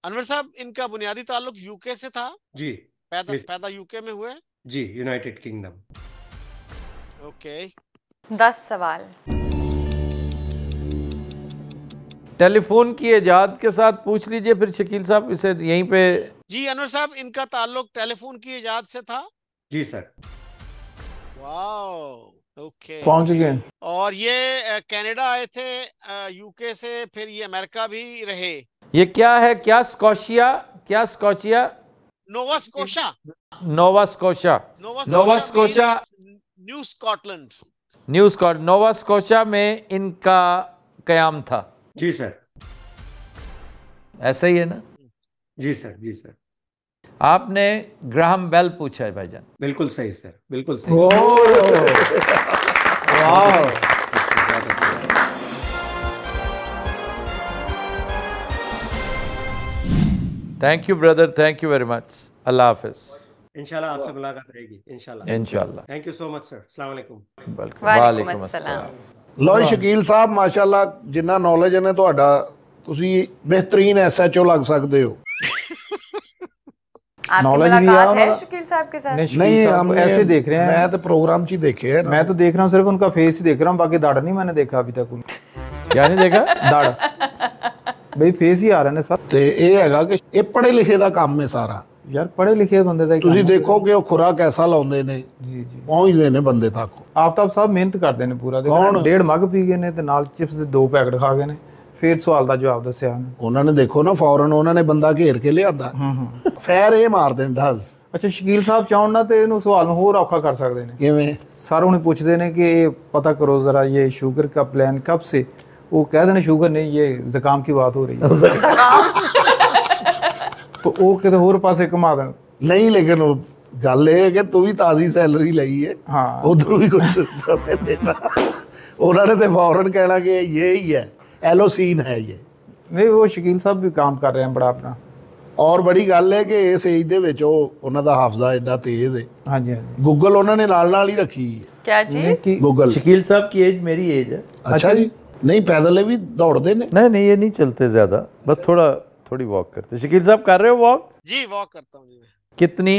अनवर साहब, इनका बुनियादी ताल्लुक यूके से था? जी। पैदा यूके में हुए? जी, यूनाइटेड किंगडम। ओके। 10 सवाल। टेलीफोन की इजाद के साथ पूछ लीजिए फिर शकील साहब, इसे यहीं पे। जी अनवर साहब, इनका ताल्लुक टेलीफोन की इजाद से था? जी सर। Wow, okay. पहुंच गए। और ये कनाडा आए थे यूके से, फिर ये अमेरिका भी रहे। ये क्या है? क्या Scotia? Nova Scotia. Nova Scotia. New Scotland. Nova Scotia में इनका कयाम था। जी सर। ऐसा ही है ना? जी सर। आपने ग्राहम बेल पूछा है भाईजान। बिल्कुल सही सर, बिल्कुल सही। Thank you brother, thank you very much. अल्लाह हाफिज। इंशाल्लाह आपसे मुलाकात रहेगी इंशाल्लाह। इंशाल्लाह। Thank you so much sir. अस्सलाम वालेकुम। वालेकुम अस्सलाम। ਲੋ ਸ਼ਕੀਲ ਸਾਹਿਬ ਮਾਸ਼ਾਅੱਲਾ ਜਿੰਨਾ ਨੌਲੇਜ ਹੈ ਤੁਹਾਡਾ, ਤੁਸੀਂ ਬਿਹਤਰੀਨ ਐਸਐਚਓ ਲੱਗ ਸਕਦੇ ਹੋ। आपकी Knowledge भी मुलाकात है है शकील साहब के साथ? नहीं, हम ऐसे देख रहे हैं। मैं तो प्रोग्राम च ही देखे हैं। मैं तो देख रहा हूँ सिर्फ उनका फेस ही देख रहा हूँ, बाकी दाढ़ नहीं मैंने देखा अभी तक उनकी। क्या नहीं देखा? दाढ़ भाई फेस ही आ रहे ने सब। ਤੇ ਇਹ ਹੈਗਾ ਕਿ ਇਹ ਪੜ੍ਹੇ ਲਿਖੇ ਦਾ ਕੰਮ ਹੈ ਸਾਰਾ। ਯਾਰ ਪੜ੍ਹੇ ਲਿਖੇ ਬੰਦੇ ਦਾ ਹੀ ਤੁਸੀਂ ਦੇਖੋ ਕਿ ਉਹ ਖੁਰਾ ਕੈਸਾ ਲਾਉਂਦੇ ਨੇ, ਜੀ ਜੀ ਪਹੁੰਚਦੇ ਨੇ ਬੰਦੇ ਤੱਕ। ਆਫਤਾਬ ਸਾਹਿਬ ਮਿਹਨਤ ਕਰਦੇ ਨੇ ਪੂਰਾ, ਦੇਖੋ ਡੇਢ ਮੱਗ ਪੀ ਗਏ ਨੇ ਤੇ ਨਾਲ ਚਿਪਸ ਦੇ 2 ਪੈਕਟ ਖਾ ਗਏ ਨੇ, ਫਿਰ ਸਵਾਲ ਦਾ ਜਵਾਬ ਦੱਸਿਆ ਉਹਨੇ। ਉਹਨਾਂ ਨੇ ਦੇਖੋ ਨਾ ਫੌਰਨ ਉਹਨਾਂ ਨੇ ਬੰਦਾ ਘੇਰ ਕੇ ਲਿਆਂਦਾ, ਫੈਰ ਇਹ ਮਾਰਦੇ ਨੇ ਢਜ਼। ਅੱਛਾ ਸ਼ਕੀਲ ਸਾਹਿਬ ਚਾਹਣ ਨਾ ਤੇ ਇਹਨੂੰ ਸਵਾਲ ਨੂੰ ਹੋਰ ਔਖਾ ਕਰ ਸਕਦੇ ਨੇ। ਕਿਵੇਂ? ਸਰ ਉਹਨੇ ਪੁੱਛਦੇ ਨੇ ਕਿ ਇਹ ਪਤਾ ਕਰੋ ਜ਼ਰਾ ये शुगर का प्लान कब से, वो कह देने शुगर नहीं ये जुकाम की बात हो रही है तो ਉਹ ਕਿਤੇ ਹੋਰ ਪਾਸੇ ਘੁਮਾ ਦੇਣ। ਨਹੀਂ ਲੇਕਿਨ ਉਹ ਗੱਲ ਇਹ ਹੈ ਕਿ ਤੂੰ ਵੀ ਤਾਜ਼ੀ ਸੈਲਰੀ ਲਈ ਹੈ, ਹਾਂ ਉਧਰੋਂ ਵੀ ਕੁਝ ਸਿਸਟਮ ਹੈ ਦੇਣਾ। ਉਹਨਾਂ ਨੇ ਤੇ ਫੌਰਨ ਕਹਿਣਾ ਕਿ ਇਹ ਹੀ ਹੈ, एलोसीन है ये। नहीं वो शकील साहब भी काम कर रहे हैं बड़ा अपना। और बड़ी गल है कि इस एज दे विच उन्हां दा हाफजा एडा तेज है। हाँ जी हाँ जी। गूगल उन्होंने नाल नाल ही रखी है। क्या चीज? गूगल। शकील साहब की एज मेरी एज है। अच्छा जी। नहीं पैदल भी दौड़ते ने? नहीं ये नहीं चलते ज्यादा, बस थोड़ी वॉक करते। शकील साहब कर रहे हो वॉक? जी वॉक करता हूँ जी। कितनी?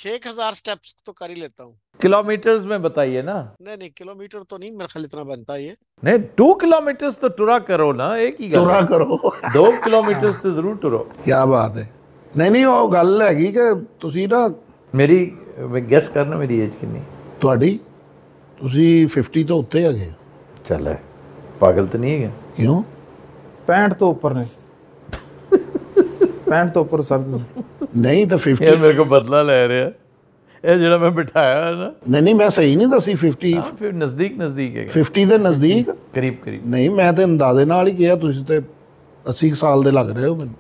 6000 स्टेप्स तो कर ही लेता हूँ। किलोमीटर्स में बताइए ना। नहीं किलोमीटर तो नहीं मेरे ख्याल इतना बनता है ये। नहीं 2 किलोमीटर्स तो टुरा करो ना, एक ही टुरा करो 2 किलोमीटर्स तो जरूर टुरो। क्या बात है। नहीं वो गल हैगी कि तुसी ना मेरी गैस करना मेरी एज कितनी ਤੁਹਾਡੀ? ਤੁਸੀਂ 50 ਤੋਂ ਉੱਤੇ ਹੈਗੇ। चल है पागल तो नहीं है? क्यों? 65 ਤੋਂ ਉੱਪਰ ਨੇ 65 ਤੋਂ ਉੱਪਰ ਸਰ नहीं तो 50 ये मेरे को बदला ले रहे हैं ਇਹ ਜਿਹੜਾ ਮੈਂ ਬਿਠਾਇਆ ਹੈ ਨਾ। नहीं मैं सही नहीं दसी 50 ਫਿਰ ਨਜ਼ਦੀਕ ਹੈ 50 ਦੇ ਨਜ਼ਦੀਕ ਕਰੀਬ ਨਹੀਂ ਮੈਂ ਤੇ ਅੰਦਾਜ਼ੇ ਨਾਲ ਹੀ ਕਿਹਾ, ਤੁਸੀਂ ਤੇ 80 ਸਾਲ ਦੇ ਲੱਗ ਰਹੇ ਹੋ ਮੈਨੂੰ।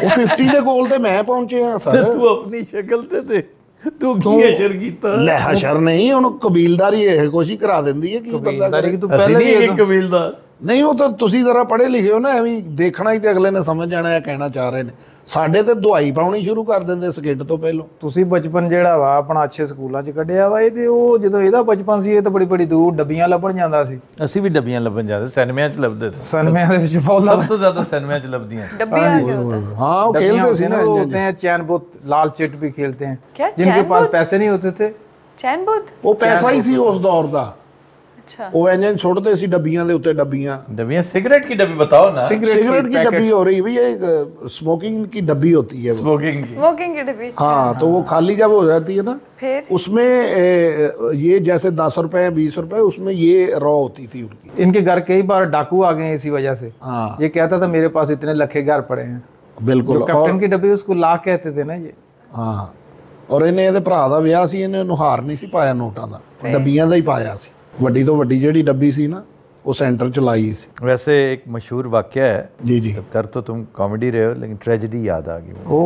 ਉਹ 50 ਦੇ ਕੋਲ ਤੇ ਮੈਂ ਪਹੁੰਚਿਆ ਸਰ। ਤੂੰ ਆਪਣੀ ਸ਼ਕਲ ਤੇ ਤੂੰ ਕੀ ਅਸ਼ਰ ਕੀਤਾ? ਲੈ ਹਸ਼ਰ ਨਹੀਂ, ਹੁਣ ਕਬੀਲਦਾਰੀ ਇਹ ਕੁਛ ਹੀ ਕਰਾ ਦਿੰਦੀ ਹੈ। ਕੀ ਬੰਦਾ ਕਿ ਤੂੰ ਅਸੀਂ ਪਹਿਲਾਂ ਨਹੀਂ ਹੀ ਇੱਕ ਕਬੀਲਦਾਰ। ਨਹੀਂ ਉਹ ਤਾਂ ਤੁਸੀਂ ਜ਼ਰਾ ਪੜ੍ਹੇ ਲਿਖੇ ਹੋ ਨਾ, ਐਵੇਂ ਦੇਖਣਾ ਹੀ ਤੇ ਅਗਲੇ ਨੇ ਸਮਝ ਜਾਣਾ ਇਹ ਕਹਿਣਾ ਚਾਹ ਰਹੇ ਨੇ। ਸਾਡੇ ਤੇ ਦੁਹਾਈ ਪਾਉਣੀ ਸ਼ੁਰੂ ਕਰ ਦਿੰਦੇ ਸਕਿੱਟ ਤੋਂ ਪਹਿਲਾਂ। ਤੁਸੀਂ ਬਚਪਨ ਜਿਹੜਾ ਵਾ ਆਪਣਾ ਅੱਛੇ ਸਕੂਲਾਂ 'ਚ ਕੱਢਿਆ ਵਾ, ਇਹ ਤੇ ਉਹ ਜਦੋਂ ਇਹਦਾ ਬਚਪਨ ਸੀ ਇਹ ਤਾਂ ਬੜੀ ਦੂਰ ਡੱਬੀਆਂ ਲੱਭਣ ਜਾਂਦਾ ਸੀ। ਅਸੀਂ ਵੀ ਡੱਬੀਆਂ ਲੱਭਣ ਜਾਂਦੇ, ਸਿਨੇਮਿਆਂ 'ਚ ਲੱਭਦੇ ਸੀ। ਸਿਨੇਮਿਆਂ ਦੇ ਵਿੱਚ ਬਹੁਤ ਸਭ ਤੋਂ ਜ਼ਿਆਦਾ ਸਿਨੇਮਿਆਂ 'ਚ ਲੱਭਦੀਆਂ ਸੀ डब्बियाँ क्या होता है? हाँ वो खेलते थे ना। होते हैं चैन बुत, लाल चिट भी खेलते हैं। क्या जिनके चैन पास बुत? पैसे नहीं होते थे चैन बुत? ਉਹ ਪੈਸਾ ਹੀ ਸੀ ਉਸ ਦੌਰ ਦਾ। अच्छा ਉਹ ਇੰਜਨ ਸੁੱਟਦੇ ਸੀ ਡੱਬੀਆਂ ਦੇ ਉੱਤੇ ਡੱਬੀਆਂ। डब्बियाँ सिगरेट की डब्बी बताओ ना। सिगरेट की डब्बी हो रही भैया, एक स्मोकिंग की डब्बी होती है वो। स्मोकिंग की। स्मोकिंग की डब्बी। हाँ तो वो खाली जब हो जाती है ना फिर उसमें ये जैसे 10 रुपए 20 रुपए उसमें ये रॉ होती थी उनकी। इनके घर कई बार डाकू आ गए इसी वजह से। हाँ ये कहता था मेरे पास इतने लखे घर पड़े हैं। बिल्कुल। कैप्टन की डब्बी उसको ला कहते थे ना ये। हाँ और ਇਹਨੇ ਇਹਦੇ ਭਰਾ ਦਾ ਵਿਆਹ ਸੀ, ਇਹਨੇ ਉਹਨੂੰ ਹਾਰ ਨਹੀਂ ਸੀ ਪਾਇਆ ਨੋਟਾਂ ਦਾ, ਡੱਬੀਆਂ ਦਾ ਹੀ ਪਾਇਆ ਸੀ। ਵੱਡੀ ਤੋਂ ਵੱਡੀ ਜਿਹੜੀ ਡੱਬੀ ਸੀ ਨਾ ਉਹ ਸੈਂਟਰ ਚ ਲਾਈ ਸੀ। वैसे एक मशहूर वाक्य है, जी जी कर तो तुम कॉमेडी रहे हो लेकिन ट्रेजेडी याद आ गई मुझे। ओ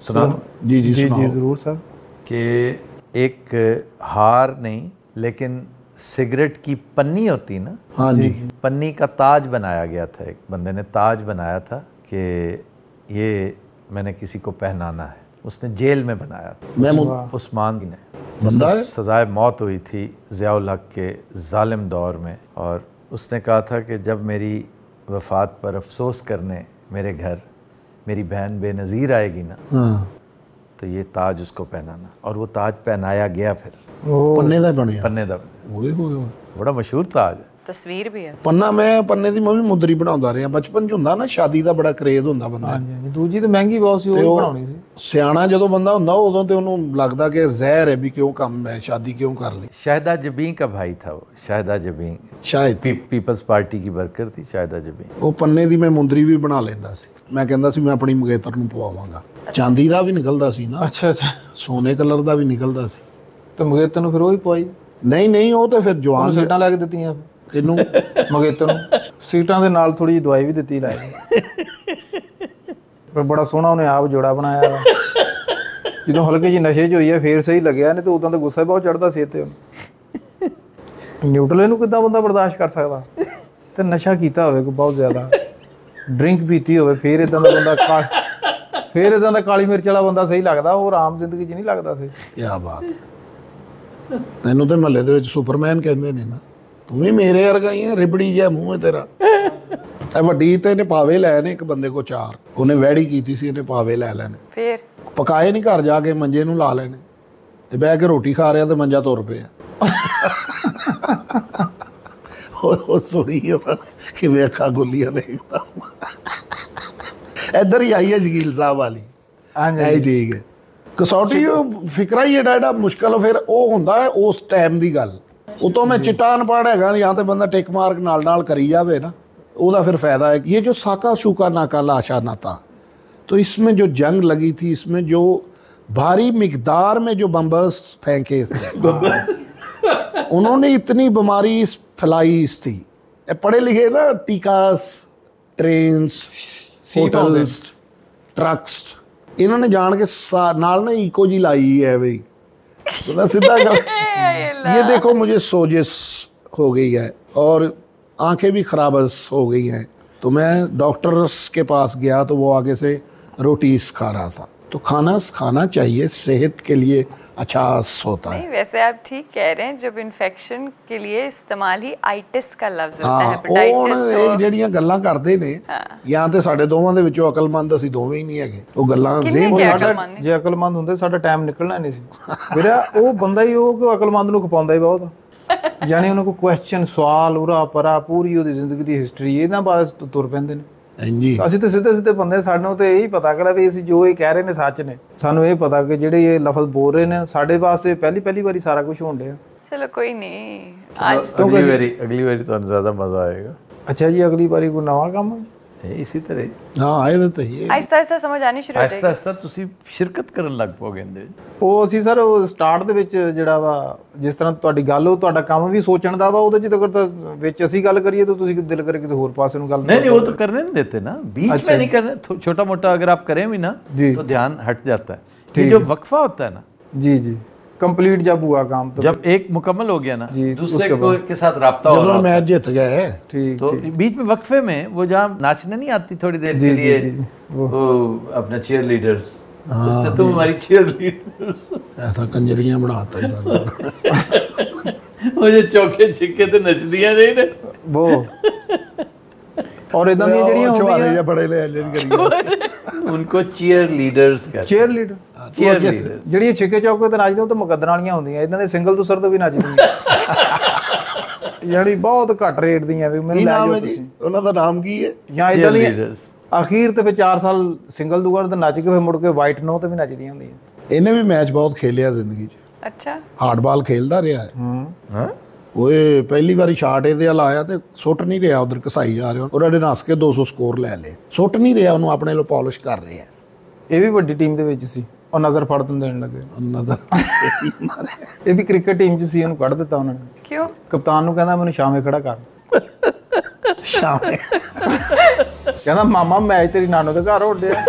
सुना जी जी जी सुनाओ। जरूर सर। कि एक हार नहीं लेकिन सिगरेट की पन्नी होती ना, हाँ जी पन्नी का ताज बनाया गया था। एक बंदे ने ताज बनाया था कि ये मैंने किसी को पहनाना है। उसने जेल में बनाया था। महमूद उस्मान ने बंदा है। सजाए मौत हुई थी ज़ियाउल हक के ज़ालिम दौर में, और उसने कहा था कि जब मेरी वफ़ात पर अफसोस करने मेरे घर मेरी बहन बेनज़ीर आएगी ना हाँ तो ये ताज उसको पहनाना, और वो ताज पहनाया गया। फिर ਪੰਨੇ ਦਾ ਬਣਿਆ। पन्ने दा ਓਏ ਹੋਏ ਹੋਏ। बड़ा मशहूर ताज है। तस्वीर भी है। ਪੰਨਾ ਮੈਂ ਪੰਨੇ ਦੀ ਮੈਂ ਵੀ ਮੁੰਦਰੀ ਬਣਾਉਂਦਾ ਰਿਹਾ ਬਚਪਨ ਚ। ਹੁੰਦਾ ਨਾ ਸ਼ਾਦੀ ਦਾ ਬੜਾ ਕਰੇਜ਼ ਹੁੰਦਾ ਬੰਦੇ ਨੂੰ। ਹਾਂਜੀ ਹਾਂਜੀ ਦੂਜੀ ਤਾਂ ਮਹਿੰਗੀ ਬਹੁਤ ਸੀ, ਉਹ ਹੀ ਬਣਾਉਣੀ ਸੀ। ਸਿਆਣਾ ਜਦੋਂ ਬੰਦਾ ਹੁੰਦਾ ਉਦੋਂ ਤੇ ਉਹਨੂੰ ਲੱਗਦਾ ਕਿ ਜ਼ਹਿਰ ਹੈ ਵੀ ਕਿਉਂ ਕੰਮ ਹੈ, ਸ਼ਾਦੀ ਕਿਉਂ ਕਰ ਲਈ। शाहिदा जबीं का भाई था वो, शाहिदा जबीं ਸ਼ਾਇਦ पीपल्स पार्टी की वर्कर थी शाहिदा जबीं। ਉਹ ਪੰਨੇ ਦੀ ਮੈਂ ਮੁੰਦਰੀ ਵੀ ਬਣਾ ਲੈਂਦਾ ਸੀ। ਮੈਂ ਕਹਿੰਦਾ ਸੀ ਮੈਂ ਆਪਣੀ ਮੰਗੇਤਰ ਨੂੰ ਪਵਾਵਾਂਗਾ। ਚਾਂਦੀ ਦਾ ਵੀ ਨਿਕਲਦਾ ਸੀ ਨਾ, ਅੱਛਾ ਅੱਛਾ। ਸੋਨੇ ਕਲਰ ਦਾ ਵੀ ਨਿਕਲਦਾ ਸੀ। ਤੇ ਮਗੇਤਰ ਨੂੰ ਫਿਰ ਉਹ ਹੀ ਪਵਾਈ। ਨਹੀਂ ਉਹ ਤੇ ਫਿਰ ਜਵਾਨ ਸੀਟਾਂ ਲੈ ਕੇ ਦਿੱਤੀਆਂ ਕਿਹਨੂੰ? ਮਗੇਤਰ ਨੂੰ। ਸੀਟਾਂ ਦੇ ਨਾਲ ਥੋੜੀ ਜਿਹੀ ਦਵਾਈ ਵੀ ਦਿੱਤੀ ਲੈ ਕੇ। ਪਰ ਬੜਾ ਸੋਹਣਾ ਉਹਨੇ ਆਪ ਜੋੜਾ ਬਣਾਇਆ ਵਾ। ਜਦੋਂ ਹਲਕੇ ਜਿਹੀ ਨਸ਼ੇ 'ਚ ਹੋਈ ਹੈ ਫੇਰ ਸਹੀ ਲੱਗਿਆ, ਨਹੀਂ ਤਾਂ ਉਦੋਂ ਤਾਂ ਗੁੱਸਾ ਬਹੁਤ ਚੜਦਾ ਸੀ ਇੱਥੇ ਉਹਨੂੰ। ਨਿਊਟਰਲ ਇਹਨੂੰ ਕਿੱਦਾਂ ਬੰਦਾ ਬਰਦਾਸ਼ਤ ਕਰ ਸਕਦਾ? ਤੇ ਨਸ਼ਾ ਕੀਤਾ ਹੋਵੇ ਕੋਈ ਬਹੁਤ ਜ਼ਿਆਦਾ, ਡਰਿੰਕ ਪੀਤੀ ਹੋਵੇ, ਫਿਰ ਇਦਾਂ ਦਾ ਬੰਦਾ ਫਿਰ ਇਦਾਂ ਦਾ ਕਾਲੀ ਮਿਰਚ ਵਾਲਾ ਬੰਦਾ ਸਹੀ ਲੱਗਦਾ, ਉਹ ਆਮ ਜ਼ਿੰਦਗੀ 'ਚ ਨਹੀਂ ਲੱਗਦਾ ਸਹੀ। ਕੀ ਬਾਤ। ਤੈਨੂੰ ਤੇ ਮਹੱਲੇ ਦੇ ਵਿੱਚ ਸੁਪਰਮੈਨ ਕਹਿੰਦੇ ਨੇ ਨਾ, ਤੂੰ ਵੀ ਮੇਰੇ ਵਰਗਾ ਹੀ ਹੈ, ਰਿਬੜੀ ਜਿਹਾ ਮੂੰਹ ਹੈ ਤੇਰਾ। ਇਹ ਵੱਡੀ ਤੇ ਇਹਨੇ ਪਾਵੇ ਲੈ ਨੇ, ਇੱਕ ਬੰਦੇ ਕੋ 4, ਉਹਨੇ ਵੈੜੀ ਕੀਤੀ ਸੀ, ਇਹਨੇ ਪਾਵੇ ਲੈ ਲੈਣੇ, ਫਿਰ ਪਕਾਏ ਨਹੀਂ, ਘਰ ਜਾ ਕੇ ਮੰਜੇ ਨੂੰ ਲਾ ਲੈਣੇ, ਤੇ ਬਹਿ ਕੇ ਰੋਟੀ ਖਾ ਰਿਹਾ ਤੇ ਮੰਜਾ ਤੁਰ ਪਿਆ। ਉਹ ਸੁਣੀ ਉਹਨਾਂ ਨੇ ਕਿਵੇਂ ਅੱਖਾਂ ਖੁੱਲੀਆਂ ਨੇ ਇੱਕਦਮ। ਇੱਧਰ ਹੀ ਆਈ ਹੈ ਸ਼ਕੀਲ ਸਾਹਿਬ ਵਾਲੀ। ਹਾਂਜੀ ਠੀਕ ਹੈ। ਕਸੌਟੀ ਉਹ ਫਿਕਰਾ ਹੀ ਐਡਾ ਮੁਸ਼ਕਲ ਫਿਰ ਉਹ ਹੁੰਦਾ ਹੈ ਉਸ ਟਾਈਮ ਦੀ ਗੱਲ। ਉਤੋਂ ਮੈਂ ਚਿੱਟਾ ਅਨਪੜ੍ਹ ਹੈਗਾ, ਜਾਂ ਤੇ ਬੰਦਾ ਟਿਕ ਮਾਰਕ ਨਾਲ ਕਰੀ ਜਾਵੇ ਨਾ, ਉਹਦਾ फिर फ़ायदा है। ये जो साका शूका नाका लाशा नाता, तो इसमें जो जंग लगी थी, इसमें जो भारी मिकदार में जो बम्बर्स फेंके उन्होंने इतनी बीमारी फैलाई थी। पढ़े लिखे ना, टीकास, ट्रेन्स, होटल्स, ट्रक्स, इन्होंने जान के नाल ना इको जी लाई है भाई, तो सीधा ये देखो मुझे सोजिश हो गई है और आंखें भी खराब हो गई हैं। तो मैं डॉक्टर्स के पास गया तो वो आगे से रोटीज खा रहा था। तो खाना चाहिए, सेहत के लिए अच्छा होता है। नहीं, वैसे आप ठीक कह रहे हैं, जब इन्फेक्शन के लिए इस्तेमाल ही आइटिस का लफ्ज़ होता है, हेपेटाइटिस। ਇਹ ਜਿਹੜੀਆਂ ਗੱਲਾਂ ਕਰਦੇ ਨੇ, ਜਾਂ ਤੇ ਸਾਡੇ ਦੋਵਾਂ ਦੇ ਵਿੱਚੋਂ ਅਕਲਮੰਦ ਅਸੀਂ ਦੋਵੇਂ ਹੀ ਨਹੀਂ ਹੈਗੇ। ਉਹ ਗੱਲਾਂ ਜੇ ਅਕਲਮੰਦ ਹੁੰਦੇ ਸਾਡਾ ਟਾਈਮ ਨਿਕਲਣਾ ਨਹੀਂ ਸੀ ਵੀਰਾ। ਉਹ ਬੰਦਾ ਹੀ ਉਹ ਅਕਲਮੰਦ ਨੂੰ ਖਪਾਉਂਦਾ ਹੀ ਬਹੁਤ, ਜਾਨੀ ਉਹਨਾਂ ਕੋਲ ਕੁਐਸਚਨ, ਸਵਾਲ, ਉਰਾ ਪਰਾ, ਪੂਰੀ ਉਹਦੀ ਜ਼ਿੰਦਗੀ ਦੀ ਹਿਸਟਰੀ ਇਹਨਾਂ ਬਾਰੇ ਤੁਰ ਪੈਂਦੇ ਨੇ। ਹਾਂਜੀ, ਅਸੀਂ ਤਾਂ ਸਿੱਧੇ ਬੰਦੇ, ਸਾਨੂੰ ਤਾਂ ਇਹੀ ਪਤਾ ਕਰ ਵੀ ਅਸੀਂ ਜੋ ਇਹ ਕਹਿ ਰਹੇ ਨੇ ਸੱਚ ਨੇ। ਸਾਨੂੰ ਇਹ ਪਤਾ ਕਿ ਜਿਹੜੇ ਇਹ ਲਫ਼ਜ਼ ਬੋਲ ਰਹੇ ਨੇ ਸਾਡੇ ਵਾਸਤੇ ਪਹਿਲੀ ਵਾਰੀ ਸਾਰਾ ਕੁਝ ਹੋਣ ਡਿਆ। ਚਲੋ ਕੋਈ ਨਹੀਂ, ਅਗਲੀ ਵਾਰੀ ਤੁਹਾਨੂੰ ਜ਼ਿਆਦਾ ਮਜ਼ਾ ਆਏਗਾ। ਅੱਛਾ ਜੀ, ਅਗਲੀ ਵਾਰੀ ਕੋਈ ਨਵਾਂ ਕੰਮ ਇਸੇ ਤਰ੍ਹਾਂ। ਹਾਂ, ਇਹ ਤਾਂ ਹੀ ਆਹਿਸਤਾ ਸਮਝ ਆਣੀ ਸ਼ੁਰੂ ਹੋ ਜਾਏਗੀ। ਆਹਿਸਤਾ ਤੁਸੀਂ ਸ਼ਿਰਕਤ ਕਰਨ ਲੱਗ ਪੋਗੇ ਇਹਦੇ। ਉਹ ਅਸੀਂ ਸਰ ਉਹ ਸਟਾਰਟ ਦੇ ਵਿੱਚ ਜਿਹੜਾ ਵਾ, ਜਿਸ ਤਰ੍ਹਾਂ ਤੁਹਾਡੀ ਗੱਲ, ਉਹ ਤੁਹਾਡਾ ਕੰਮ ਵੀ ਸੋਚਣ ਦਾ ਵਾ, ਉਹਦੇ ਚ ਤਾਂ ਵਿੱਚ ਅਸੀਂ ਗੱਲ ਕਰੀਏ ਤਾਂ ਤੁਸੀਂ ਦਿਲ ਕਰੇ ਕਿਸੇ ਹੋਰ ਪਾਸੇ ਨੂੰ ਗੱਲ। नहीं, वो तो करने नहीं देते ना, बीच में नहीं करने। छोटा मोटा अगर आप करें भी ना तो ध्यान हट जाता है। जो वक्फा होता है ना, जी जी, कंप्लीट जब हुआ काम, तो जब एक मुकम्मल हो गया ना, दूसरे के साथ राब्ता हो रहा है, मैच जीत गए, तो बीच में वक्फे में वो जहाँ नाचने नहीं आती थोड़ी देर के लिए, वो अपना चीयर लीडर्स, तुम हमारी चीयर लीडर्स, ऐसा कंजरियां बनाता है सारा। वो जो चौके छिक्के तो नचदियां नहीं ने वो, और इधर दी ਜਿਹੜੀਆਂ ਹੁੰਦੀਆਂ ਬੜੇ ਲੈ ਲੈਣ ਕਰੀ, उनको चीयर लीडर्स कहते हैं। ਚੇਅਰ ਲੀਡਰ, ਚੀਅਰ ਲੀਡਰ ਜਿਹੜੀਆਂ ਛਿੱਕੇ ਚੌਕੇ ਤੇ ਨੱਚਦੇ ਉਹ ਤਾਂ ਮੁਕੱਦਰਾਂ ਵਾਲੀਆਂ ਹੁੰਦੀਆਂ, ਇਹਨਾਂ ਦੇ ਸਿੰਗਲ ਦੂਸਰ ਤੋਂ ਵੀ ਨੱਚਦੀਆਂ, ਯਾਨੀ ਬਹੁਤ ਘੱਟ ਰੇਟ ਦੀਆਂ ਵੀ ਮੈਨੂੰ ਲੈ ਜਾਓ ਤੁਸੀਂ। ਉਹਨਾਂ ਦਾ ਨਾਮ ਕੀ ਹੈ? ਜਾਂ ਇਦਾਂ ਦੀ ਅਖੀਰ ਤੇ ਫਿਰ 4 ਸਾਲ ਸਿੰਗਲ ਦੂਸਰ ਤੇ ਨੱਚ ਕੇ ਫਿਰ ਮੁੜ ਕੇ ਵਾਈਟ ਨੋ ਤੇ ਵੀ ਨੱਚਦੀਆਂ ਹੁੰਦੀਆਂ। ਇਹਨੇ ਵੀ ਮੈਚ ਬਹੁਤ ਖੇਲਿਆ ਜ਼ਿੰਦਗੀ 'ਚ। ਅੱਛਾ, ਹਾਰਡਬਾਲ ਖੇਲਦਾ ਰਿਹਾ ਹੈ। ਹਾਂ, ਓਏ ਪਹਿਲੀ ਵਾਰੀ ਸ਼ਾਟ ਇਹਦੇ ਵੱਲ ਆਇਆ ਤੇ ਸੁੱਟ ਨਹੀਂ ਰਿਹਾ, ਉਧਰ ਘਸਾਈ ਜਾ ਰਿਹਾ, ਉਹਨੇ ਨੱਸ ਕੇ 200 ਸਕੋਰ ਲੈ ਲਏ। ਸੁੱਟ ਨਹੀਂ ਰਿਹਾ ਉਹਨੂੰ, ਆਪਣੇ ਲੋ ਪਾਲਿਸ਼ ਕਰ ਰਿਹਾ। ਇਹ ਵੀ ਵੱਡੀ ਟੀਮ ਦੇ ਵਿੱਚ ਸੀ, ਉਹ ਨਜ਼ਰ ਫੜ ਦੇਣ ਲੱਗੇ। ਇਹ ਵੀ ਕ੍ਰਿਕਟ ਟੀਮ 'ਚ ਸੀ, ਇਹਨੂੰ ਕੱਢ ਦਿੱਤਾ ਉਹਨਾਂ ਨੇ। ਕਿਉਂ? ਕਪਤਾਨ ਨੂੰ ਕਹਿੰਦਾ ਮੈਨੂੰ ਸ਼ਾਮੇ ਖੜਾ ਕਰ। ਸ਼ਾਮੇ ਕਹਿੰਦਾ ਮਾਮਾ ਮੈਚ ਤੇਰੀ ਨਾਨੋ ਦੇ ਘਰ ਹੋ ਡਿਆ।